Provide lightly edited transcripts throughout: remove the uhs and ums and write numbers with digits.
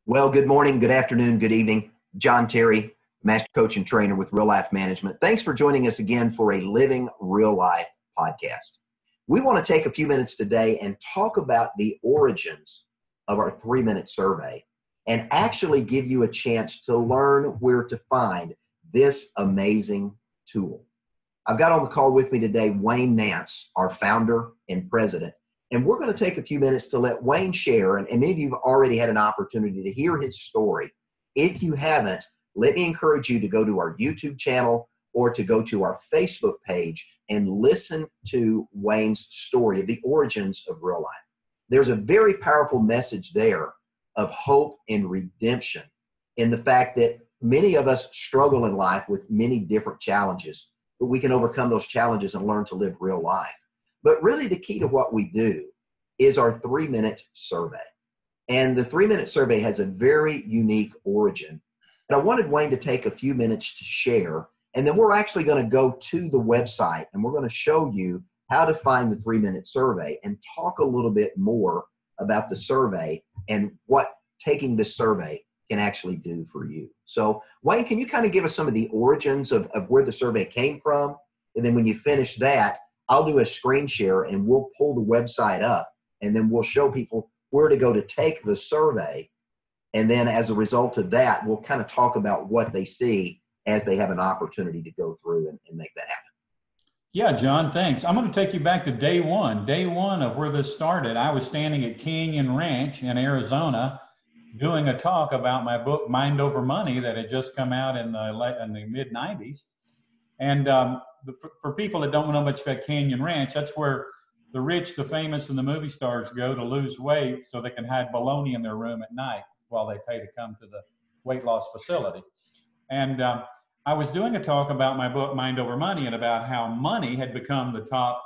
Well, good morning, good afternoon, good evening. John Terry, Master Coach and Trainer with Real Life Management. Thanks for joining us again for a Living Real Life podcast. We want to take a few minutes today and talk about the origins of our 3-minute survey and actually give you a chance to learn where to find this amazing tool. I've got on the call with me today Wayne Nance, our founder and president. And we're going to take a few minutes to let Wayne share, and many of you have already had an opportunity to hear his story. If you haven't, let me encourage you to go to our YouTube channel or to go to our Facebook page and listen to Wayne's story of the origins of real life. There's a very powerful message there of hope and redemption in the fact that many of us struggle in life with many different challenges, but we can overcome those challenges and learn to live real life. But really the key to what we do is our 3-minute survey. And the 3-minute survey has a very unique origin. And I wanted Wayne to take a few minutes to share, and then we're actually going to go to the website and we're going to show you how to find the 3-minute survey and talk a little bit more about the survey and what taking this survey can actually do for you. So Wayne, can you kind of give us some of the origins of where the survey came from? And then when you finish that, I'll do a screen share and we'll pull the website up and then we'll show people where to go to take the survey. And then as a result of that, we'll kind of talk about what they see as they have an opportunity to go through and make that happen. Yeah, John, thanks. I'm going to take you back to day one of where this started. I was standing at Canyon Ranch in Arizona doing a talk about my book, Mind Over Money, that had just come out in the mid-90s. And for people that don't know much about Canyon Ranch, that's where the rich, the famous, and the movie stars go to lose weight so they can hide bologna in their room at night while they pay to come to the weight loss facility. And I was doing a talk about my book, Mind Over Money, and about how money had become the top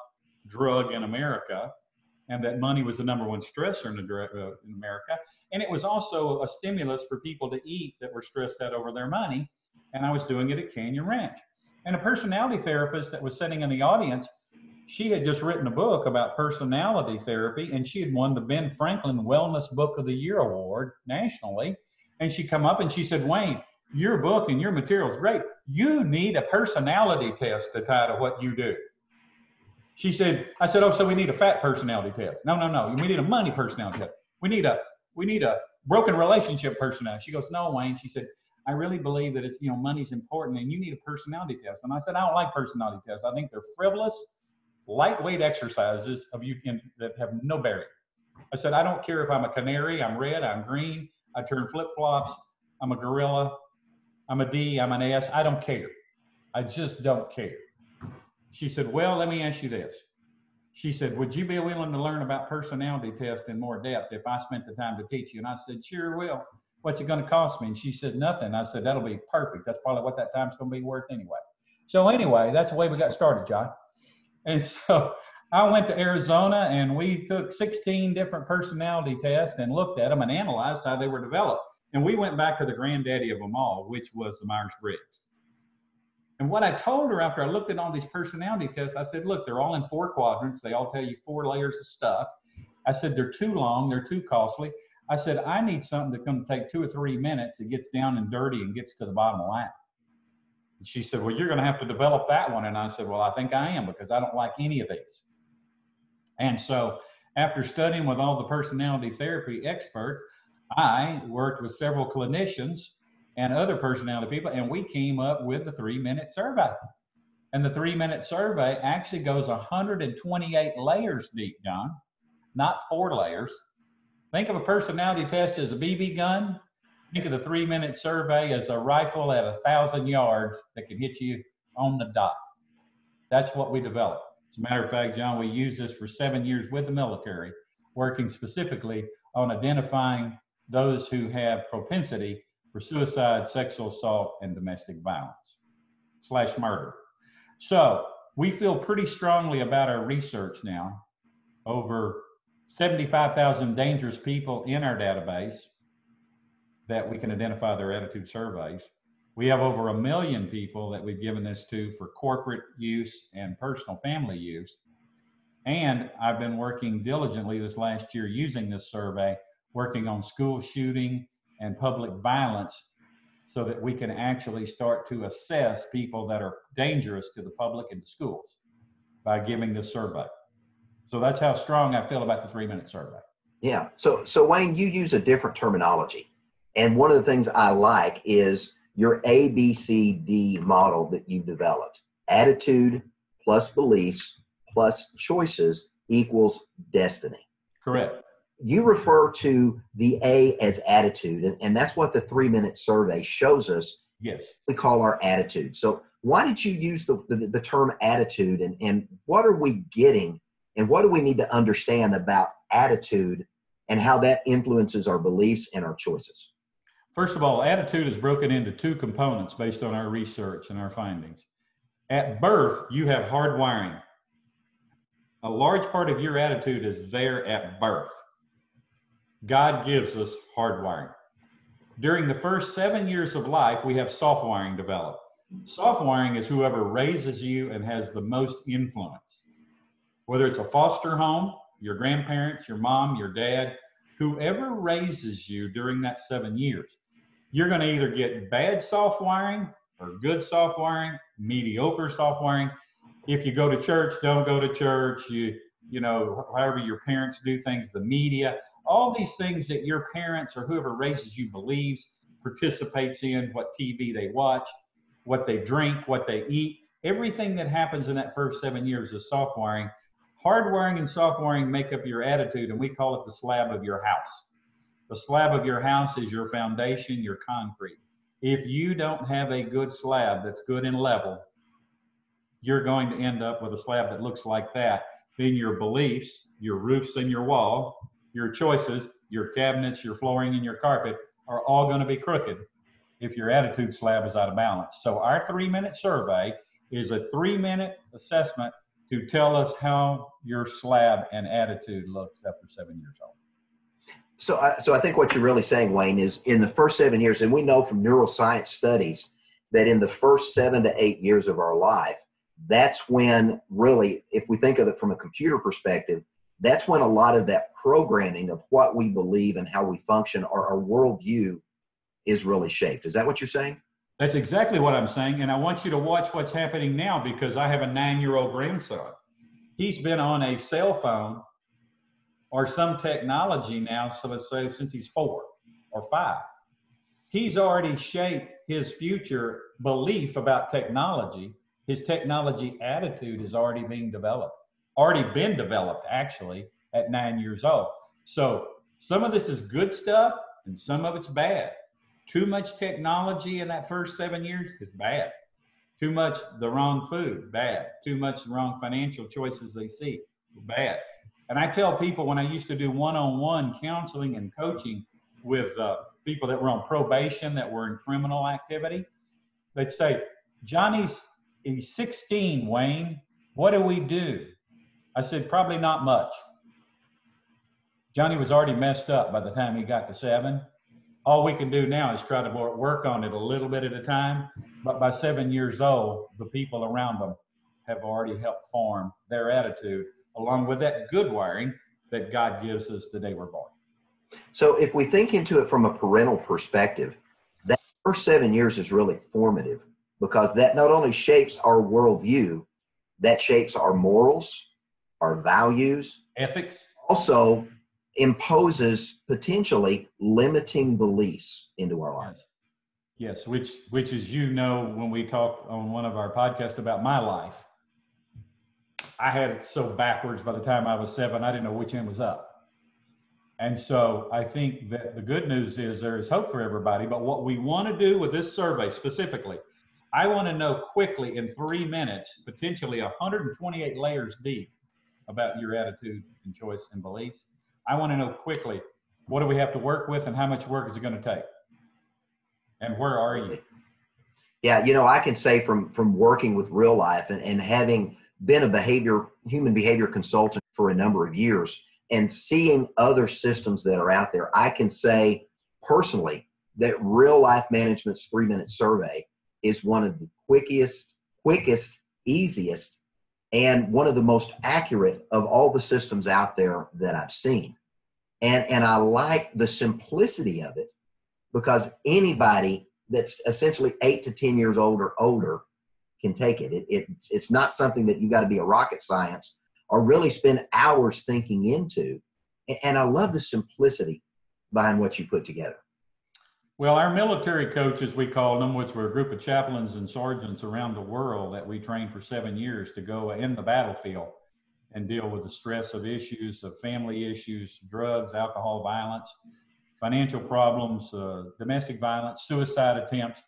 drug in America, and that money was the #1 stressor in America. And it was also a stimulus for people to eat that were stressed out over their money. And I was doing it at Canyon Ranch. And a personality therapist that was sitting in the audience, she had just written a book about personality therapy, and she had won the Ben Franklin Wellness Book of the Year Award nationally. And she come up and she said, "Wayne, your book and your material is great. You need a personality test to tie to what you do." I said, "Oh, so we need a fat personality test?" No. We need a money personality test. We need a broken relationship personality. She goes, "No, Wayne." She said, "I really believe that it's, money's important and you need a personality test." And I said, "I don't like personality tests. I think they're frivolous, lightweight exercises that have no bearing." I said, "I don't care if I'm a canary, I'm red, I'm green, I turn flip-flops, I'm a gorilla, I'm a D, I'm an S. I don't care. I just don't care." She said, "Well, let me ask you this." She said, "Would you be willing to learn about personality tests in more depth if I spent the time to teach you?" And I said, "Sure will. What's it going to cost me?" And she said, "Nothing." I said, "That'll be perfect. That's probably what that time's going to be worth anyway." So anyway, that's the way we got started, John. And so I went to Arizona and we took 16 different personality tests and looked at them and analyzed how they were developed. And we went back to the granddaddy of them all, which was the Myers-Briggs. And what I told her after I looked at all these personality tests, I said, "Look, they're all in 4 quadrants. They all tell you 4 layers of stuff." I said, "They're too long. They're too costly." I said, "I need something that's going to take 2 or 3 minutes. It gets down and dirty and gets to the bottom line." And she said, "Well, you're going to have to develop that one." And I said, "Well, I think I am, because I don't like any of these." And so after studying with all the personality therapy experts, I worked with several clinicians and other personality people, and we came up with the 3-minute survey. And the 3-minute survey actually goes 128 layers deep, John, not 4 layers. Think of a personality test as a BB gun. Think of the 3-minute survey as a rifle at 1,000 yards that can hit you on the dot. That's what we developed. As a matter of fact, John, we used this for 7 years with the military, working specifically on identifying those who have propensity for suicide, sexual assault, and domestic violence / murder. So we feel pretty strongly about our research now. Over 75,000 dangerous people in our database that we can identify their attitude surveys. We have over 1 million people that we've given this to for corporate use and personal family use. And I've been working diligently this last year using this survey, working on school shooting and public violence so that we can actually start to assess people that are dangerous to the public and to schools by giving this survey. So that's how strong I feel about the 3-minute survey. Yeah. So Wayne, you use a different terminology. And one of the things I like is your ABCD model that you developed. Attitude plus beliefs plus choices equals destiny. Correct. You refer to the A as attitude, and that's what the 3-minute survey shows us. Yes. We call our attitude. So why did you use the term attitude, and what are we getting, and what do we need to understand about attitude and how that influences our beliefs and our choices? First of all, attitude is broken into 2 components based on our research and our findings. At birth, you have hardwiring. A large part of your attitude is there at birth. God gives us hardwiring. During the first 7 years of life, we have soft wiring develop. Soft wiring is whoever raises you and has the most influence. Whether it's a foster home, your grandparents, your mom, your dad, whoever raises you during that 7 years, you're going to either get bad soft wiring or good soft wiring, mediocre soft wiring. If you go to church, don't go to church, you know, however your parents do things, the media, all these things that your parents or whoever raises you believes, participates in, what TV they watch, what they drink, what they eat, everything that happens in that first 7 years is soft wiring. Hard wiring and soft wiring make up your attitude, and we call it the slab of your house. The slab of your house is your foundation, your concrete. If you don't have a good slab that's good and level, you're going to end up with a slab that looks like that. Then your beliefs, your roofs and your wall, your choices, your cabinets, your flooring, and your carpet are all going to be crooked if your attitude slab is out of balance. So our 3-minute survey is a 3-minute assessment to tell us how your slab and attitude looks after 7 years old. So I think what you're really saying, Wayne, is in the first 7 years, and we know from neuroscience studies that in the first 7 to 8 years of our life, that's when really, if we think of it from a computer perspective, that's when a lot of that programming of what we believe and how we function, or our worldview, is really shaped. Is that what you're saying? That's exactly what I'm saying. And I want you to watch what's happening now, because I have a 9-year-old grandson. He's been on a cell phone or some technology now, so let's say since he's 4 or 5. He's already shaped his future belief about technology. His technology attitude is already been developed actually at 9 years old. So some of this is good stuff and some of it's bad. Too much technology in that first 7 years is bad. Too much the wrong food, bad. Too much the wrong financial choices they see, bad. And I tell people, when I used to do one-on-one counseling and coaching with people that were on probation, that were in criminal activity, they'd say, he's 16, Wayne. What do we do? I said, probably not much. Johnny was already messed up by the time he got to 7. All we can do now is try to work on it a little bit at a time. But by 7 years old, the people around them have already helped form their attitude, along with that good wiring that God gives us the day we're born. So if we think into it from a parental perspective, that first 7 years is really formative, because that not only shapes our worldview, that shapes our morals, our values, ethics, also imposes potentially limiting beliefs into our lives. Yes, which is, when we talked on one of our podcasts about my life, I had it so backwards by the time I was 7, I didn't know which end was up. And so I think that the good news is there is hope for everybody. But what we want to do with this survey specifically, I want to know quickly in 3 minutes, potentially 128 layers deep, about your attitude and choice and beliefs. I want to know quickly, what do we have to work with and how much work is it going to take? And where are you? Yeah, I can say from working with real life and having been a human behavior consultant for a number of years and seeing other systems that are out there, I can say personally that Real Life Management's 3-minute survey is one of the quickest, easiest, and one of the most accurate of all the systems out there that I've seen. And I like the simplicity of it, because anybody that's essentially 8 to 10 years old or older can take it. It's not something that you got to be a rocket science or really spend hours thinking into. And I love the simplicity behind what you put together. Well, our military coaches, we called them, which were a group of chaplains and sergeants around the world that we trained for 7 years to go in the battlefield and deal with the stress of issues, of family issues, drugs, alcohol, violence, financial problems, domestic violence, suicide attempts.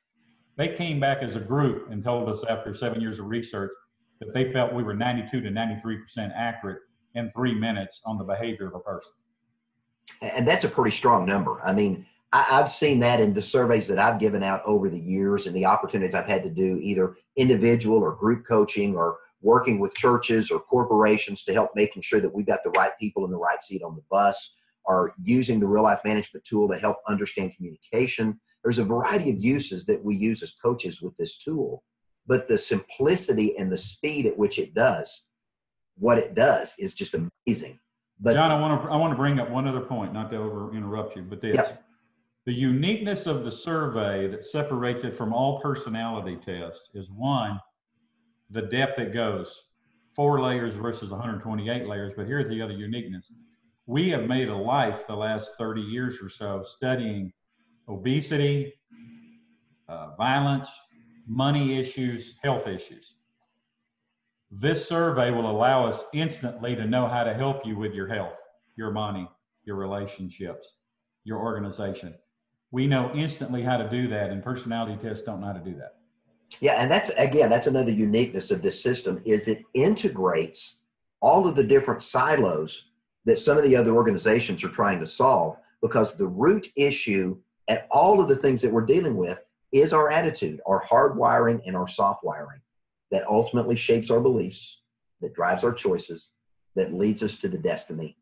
They came back as a group and told us after 7 years of research that they felt we were 92 to 93% accurate in 3 minutes on the behavior of a person. And that's a pretty strong number. I mean, I've seen that in the surveys that I've given out over the years and the opportunities I've had to do either individual or group coaching or working with churches or corporations to help making sure that we've got the right people in the right seat on the bus, or using the real life management tool to help understand communication. There's a variety of uses that we use as coaches with this tool, but the simplicity and the speed at which it does what it does is just amazing. But John, I want to bring up one other point, not to interrupt you, but this. Yeah. The uniqueness of the survey that separates it from all personality tests is, one, the depth it goes, 4 layers versus 128 layers. But here's the other uniqueness. We have made a life the last 30 years or so studying obesity, violence, money issues, health issues. This survey will allow us instantly to know how to help you with your health, your money, your relationships, your organization. We know instantly how to do that, and personality tests don't know how to do that. Yeah, and that's another uniqueness of this system is it integrates all of the different silos that some of the other organizations are trying to solve, because the root issue at all of the things that we're dealing with is our attitude, our hardwiring and our soft wiring that ultimately shapes our beliefs, that drives our choices, that leads us to the destiny.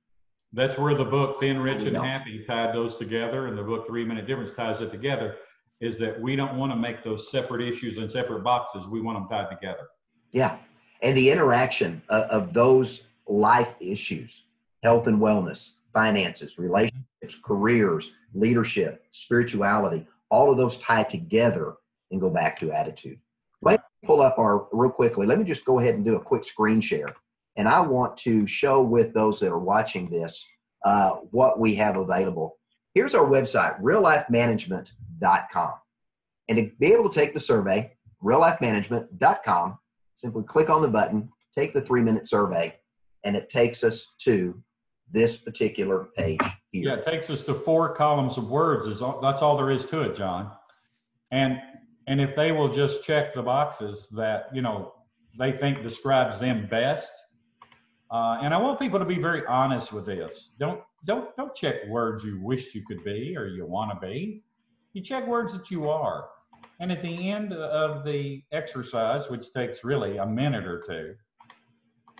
That's where the book Thin, Rich, and Happy tied those together, and the book 3 Minute Difference ties it together, is that we don't want to make those separate issues in separate boxes. We want them tied together. Yeah, and the interaction of those life issues, health and wellness, finances, relationships, careers, leadership, spirituality, all of those tie together and go back to attitude. Let me pull up real quickly, let me just go ahead and do a quick screen share. And I want to show with those that are watching this what we have available. Here's our website, reallifemanagement.com. And to be able to take the survey, reallifemanagement.com, simply click on the button, take the 3-minute survey, and it takes us to this particular page here. Yeah, it takes us to 4 columns of words. That's all there is to it, John. And if they will just check the boxes that, they think describes them best. And I want people to be very honest with this. Don't check words you wish you could be or you want to be. You check words that you are. And at the end of the exercise, which takes really a minute or two.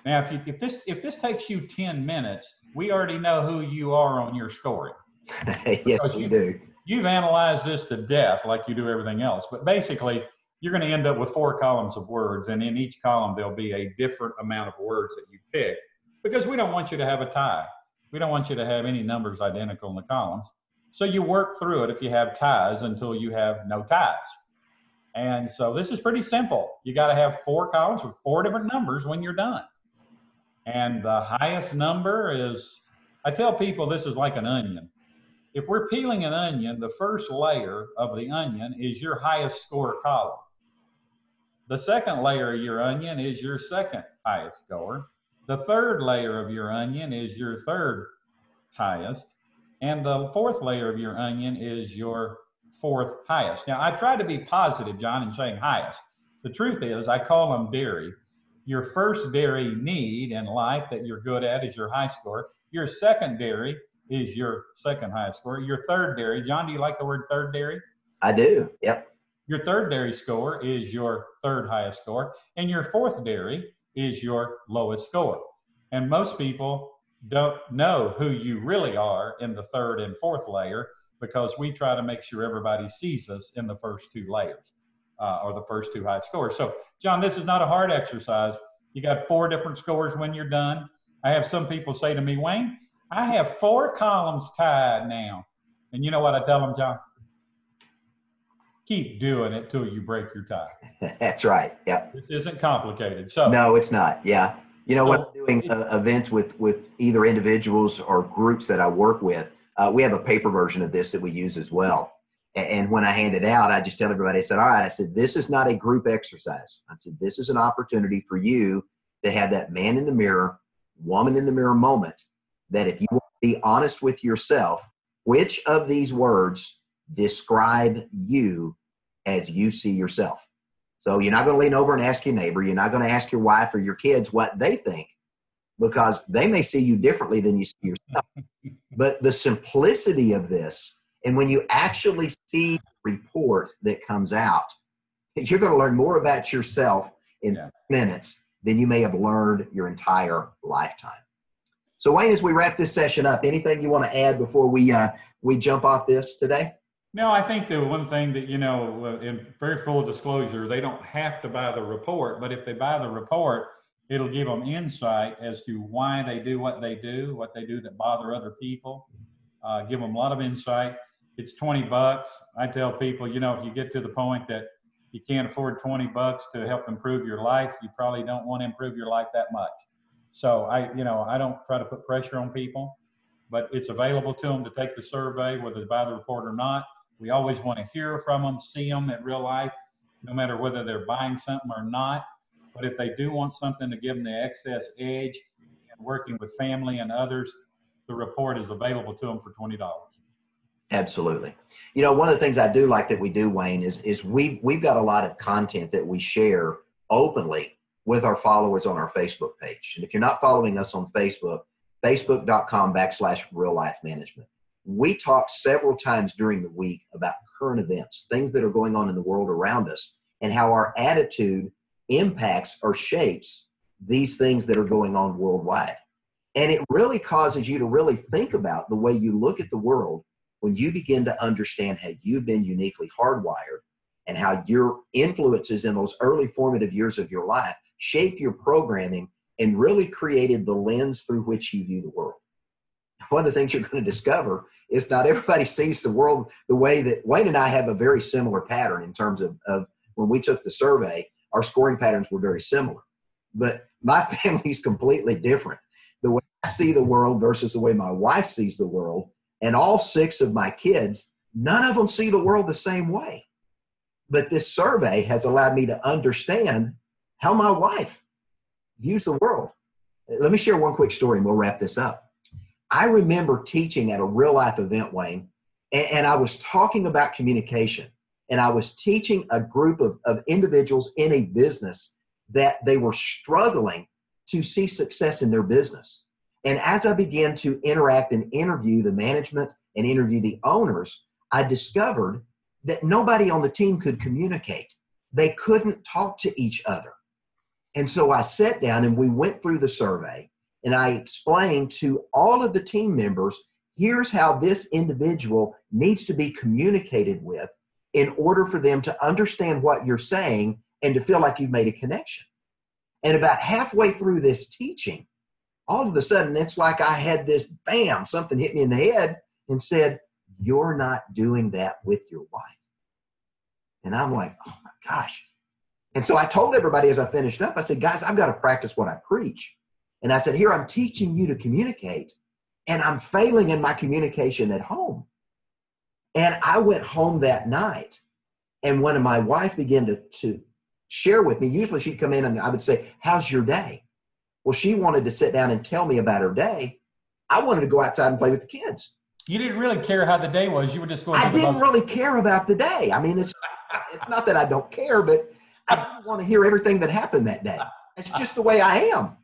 Now, if this takes you 10 minutes, we already know who you are on your story. Yes, we do. You've analyzed this to death like you do everything else. But basically, you're going to end up with 4 columns of words. And in each column, there'll be a different amount of words that you pick, because we don't want you to have a tie. We don't want you to have any numbers identical in the columns. So you work through it if you have ties until you have no ties. And so this is pretty simple. You got to have 4 columns with 4 different numbers when you're done. And the highest number is, I tell people this is like an onion. If we're peeling an onion, the first layer of the onion is your highest score column. The second layer of your onion is your second highest score. The third layer of your onion is your third highest. And the fourth layer of your onion is your 4th highest. Now, I try to be positive, John, in saying highest. The truth is, I call them dairy. Your first dairy need in life that you're good at is your high score. Your second dairy is your second highest score. Your third dairy, John, do you like the word third dairy? I do, yep. Your third dairy score is your third highest score. And your 4th dairy is your lowest score. And most people don't know who you really are in the 3rd and 4th layer, because we try to make sure everybody sees us in the first 2 layers or the first 2 high scores. So, John, this is not a hard exercise. You got 4 different scores when you're done. I have some people say to me, Wayne, I have 4 columns tied now. And you know what I tell them, John? keep doing it till you break your tie. That's right. Yeah. This isn't complicated. So, No, it's not. Yeah. You know, when so I'm doing events with either individuals or groups that I work with, we have a paper version of this that we use as well. And when I hand it out, I just tell everybody, I said, all right, I said, this is not a group exercise. I said, this is an opportunity for you to have that man in the mirror, woman in the mirror moment, that if you want to be honest with yourself, which of these words describe you as you see yourself? So you're not going to lean over and ask your neighbor. You're not going to ask your wife or your kids what they think, because they may see you differently than you see yourself. But the simplicity of this, and when you actually see the report that comes out, you're going to learn more about yourself in minutes than you may have learned your entire lifetime. So Wayne, as we wrap this session up, anything you want to add before we jump off this today? No, I think the one thing that, in very full disclosure, they don't have to buy the report, but if they buy the report, it'll give them insight as to why they do what they do that bother other people. Give them a lot of insight. It's $20. I tell people, if you get to the point that you can't afford $20 to help improve your life, you probably don't want to improve your life that much. So I don't try to put pressure on people, but it's available to them to take the survey, whether they buy the report or not. We always want to hear from them, see them in real life, no matter whether they're buying something or not. But if they do want something to give them the excess edge in working with family and others, the report is available to them for $20. Absolutely. One of the things I do like that we do, Wayne, is we've got a lot of content that we share openly with our followers on our Facebook page. And if you're not following us on Facebook, facebook.com/real life management. We talk several times during the week about current events, things that are going on in the world around us, and how our attitude impacts or shapes these things that are going on worldwide. And it really causes you to really think about the way you look at the world when you begin to understand how you've been uniquely hardwired and how your influences in those early formative years of your life shaped your programming and really created the lens through which you view the world. One of the things you're going to discover is not everybody sees the world the way that Wayne and I have a very similar pattern in terms of when we took the survey, our scoring patterns were very similar. But my family's completely different. The way I see the world versus the way my wife sees the world, and all 6 of my kids, none of them see the world the same way. But this survey has allowed me to understand how my wife views the world. Let me share one quick story and we'll wrap this up. I remember teaching at a real life event, Wayne, and I was talking about communication, and I was teaching a group of individuals in a business that they were struggling to see success in their business. And as I began to interact and interview the management and interview the owners, I discovered that nobody on the team could communicate. They couldn't talk to each other. And so I sat down and we went through the survey, and I explained to all of the team members, here's how this individual needs to be communicated with in order for them to understand what you're saying and to feel like you've made a connection. And about halfway through this teaching, all of a sudden, it's like I had this, bam, something hit me in the head and said, you're not doing that with your wife. And I'm like, oh my gosh. And so I told everybody as I finished up, I said, guys, I've got to practice what I preach. And I said, here, I'm teaching you to communicate, and I'm failing in my communication at home. And I went home that night, and when my wife began to share with me, usually she'd come in and I would say, how's your day? Well, she wanted to sit down and tell me about her day. I wanted to go outside and play with the kids. You didn't really care how the day was. You were just going to I didn't really care about the day. I mean, it's not that I don't care, but I didn't want to hear everything that happened that day. It's just the way I am.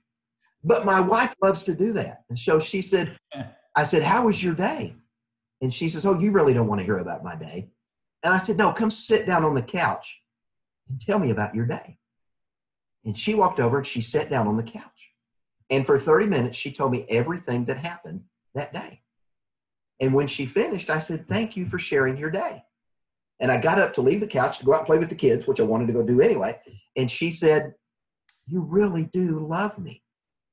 But my wife loves to do that. And so she said, I said, how was your day? And she says, oh, you really don't want to hear about my day. And I said, no, come sit down on the couch and tell me about your day. And she walked over and she sat down on the couch. And for 30 minutes, she told me everything that happened that day. And when she finished, I said, thank you for sharing your day. And I got up to leave the couch to go out and play with the kids, which I wanted to go do anyway. And she said, you really do love me.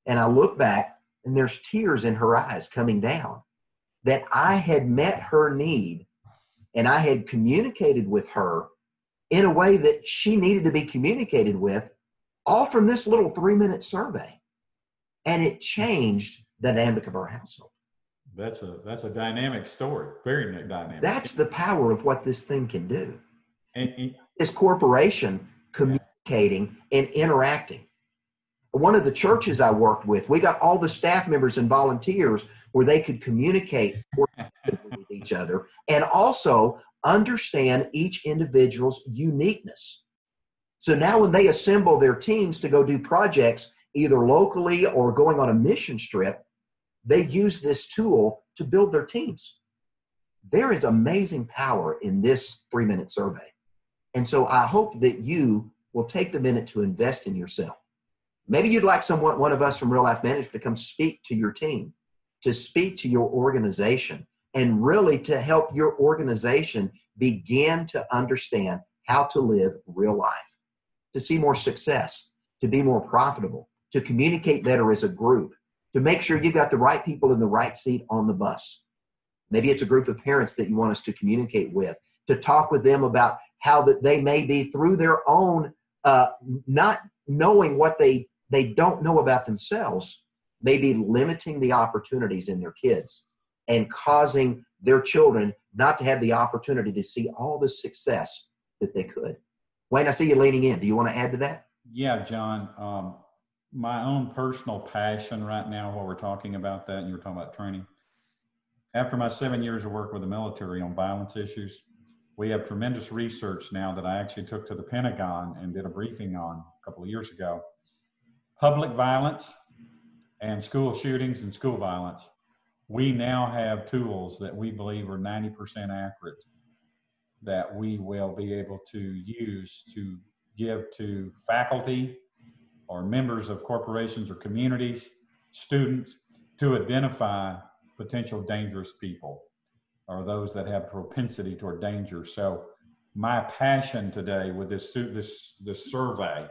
And I look back and there's tears in her eyes coming down that I had met her need and I had communicated with her in a way that she needed to be communicated with, all from this little 3-minute survey. And it changed the dynamic of our household. That's a dynamic story, very dynamic. That's the power of what this thing can do. And This corporation communicating and interacting. One of the churches I worked with, we got all the staff members and volunteers where they could communicate with each other and also understand each individual's uniqueness. So now when they assemble their teams to go do projects, either locally or going on a mission trip, they use this tool to build their teams. There is amazing power in this 3-minute survey. And so I hope that you will take the minute to invest in yourself. Maybe you'd like one of us from Real Life Management to come speak to your team, to speak to your organization, and really to help your organization begin to understand how to live real life, to see more success, to be more profitable, to communicate better as a group, to make sure you've got the right people in the right seat on the bus. Maybe it's a group of parents that you want us to communicate with, to talk with them about how that they may be through their own not knowing what they don't know about themselves, maybe limiting the opportunities in their kids and causing their children not to have the opportunity to see all the success that they could. Wayne, I see you leaning in. Do you want to add to that? Yeah, John. My own personal passion right now, while we're talking about that, and you were talking about training. After my 7 years of work with the military on violence issues, we have tremendous research now that I actually took to the Pentagon and did a briefing on a couple of years ago. Public violence and school shootings and school violence. We now have tools that we believe are 90% accurate that we will be able to use to give to faculty or members of corporations or communities, students, to identify potential dangerous people or those that have propensity toward danger. So my passion today with this survey,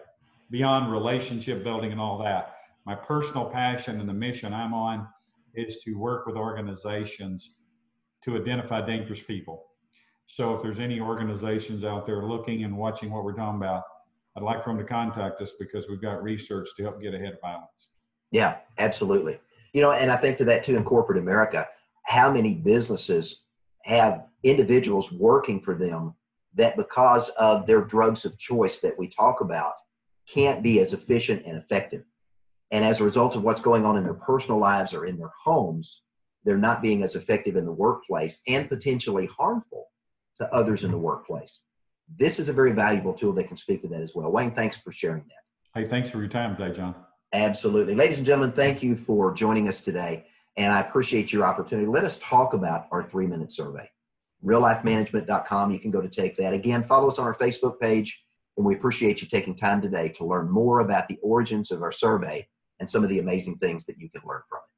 beyond relationship building and all that, my personal passion and the mission I'm on is to work with organizations to identify dangerous people. So if there's any organizations out there looking and watching what we're talking about, I'd like for them to contact us because we've got research to help get ahead of violence. Yeah, absolutely. And I think to that too in corporate America, how many businesses have individuals working for them that because of their drugs of choice that we talk about can't be as efficient and effective. And as a result of what's going on in their personal lives or in their homes, they're not being as effective in the workplace and potentially harmful to others in the workplace. This is a very valuable tool that can speak to that as well. Wayne, thanks for sharing that. Hey, thanks for your time today, John. Absolutely. Ladies and gentlemen, thank you for joining us today. And I appreciate your opportunity. Let us talk about our 3-minute survey. reallifemanagement.com. You can go to take that. Again, follow us on our Facebook page. And we appreciate you taking time today to learn more about the origins of our survey and some of the amazing things that you can learn from it.